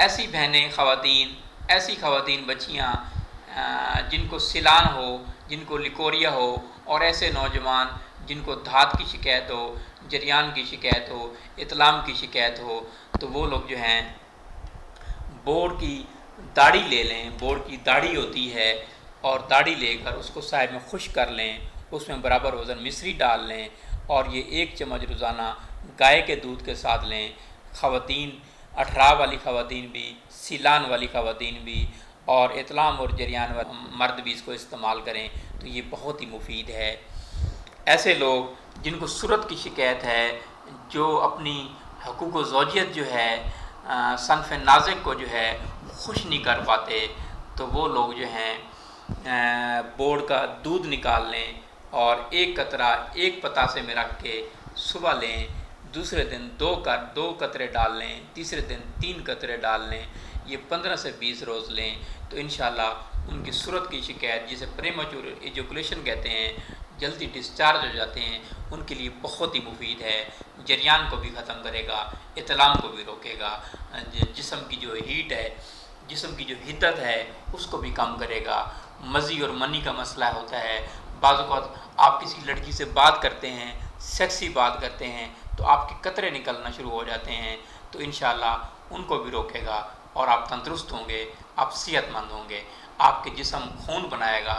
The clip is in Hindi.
ऐसी बहनें ख़वातीन, ऐसी ख़वातीन बच्चियाँ जिनको सिलान हो, जिनको लिकोरिया हो, और ऐसे नौजवान जिनको धात की शिकायत हो, जरियान की शिकायत हो, इतलाम की शिकायत हो, तो वो लोग जो हैं बोर्ड की दाढ़ी ले लें। बोर्ड की दाढ़ी होती है, और दाढ़ी लेकर उसको साइड में खुश कर लें, उसमें बराबर वज़न मिश्री डाल लें, और ये 1 चम्मच रोज़ाना गाय के दूध के साथ लें। ख़वातीन, अठराव वाली ख़वातीन भी, सीलान वाली ख़वातीन भी, और इतलाम और जरियान वाले मर्द भी इसको इस्तेमाल करें, तो ये बहुत ही मुफीद है। ऐसे लोग जिनको सूरत की शिकायत है, जो अपनी हकूक़ ज़ौजियत जो है, सनफ़ नाज़िक को जो है खुश नहीं कर पाते, तो वो लोग जो हैं बोर्ड का दूध निकाल लें, और 1 कतरा 1 पतासे में रख के सुबह लें, दूसरे दिन 2 कतरे डाल लें, तीसरे दिन 3 कतरे डाल लें। ये 15 से 20 रोज़ लें, तो इंशाअल्लाह उनकी सूरत की शिकायत, जिसे प्रीमैच्योर एजुकेशन कहते हैं, जल्दी डिस्चार्ज हो जाते हैं, उनके लिए बहुत ही मुफीद है। जरियान को भी ख़त्म करेगा, इतलाम को भी रोकेगा, जिस्म की जो हीट है, जिस्म की जो हिद्दत है, उसको भी कम करेगा। मज़ी और मनी का मसला होता है, बाज़ औक़ात आप किसी लड़की से बात करते हैं, सेक्सी बात करते हैं, तो आपके कतरे निकलना शुरू हो जाते हैं, तो इंशाअल्लाह उनको भी रोकेगा, और आप तंदुरुस्त होंगे, आप सेहतमंद होंगे, आपके जिस्म खून बनाएगा।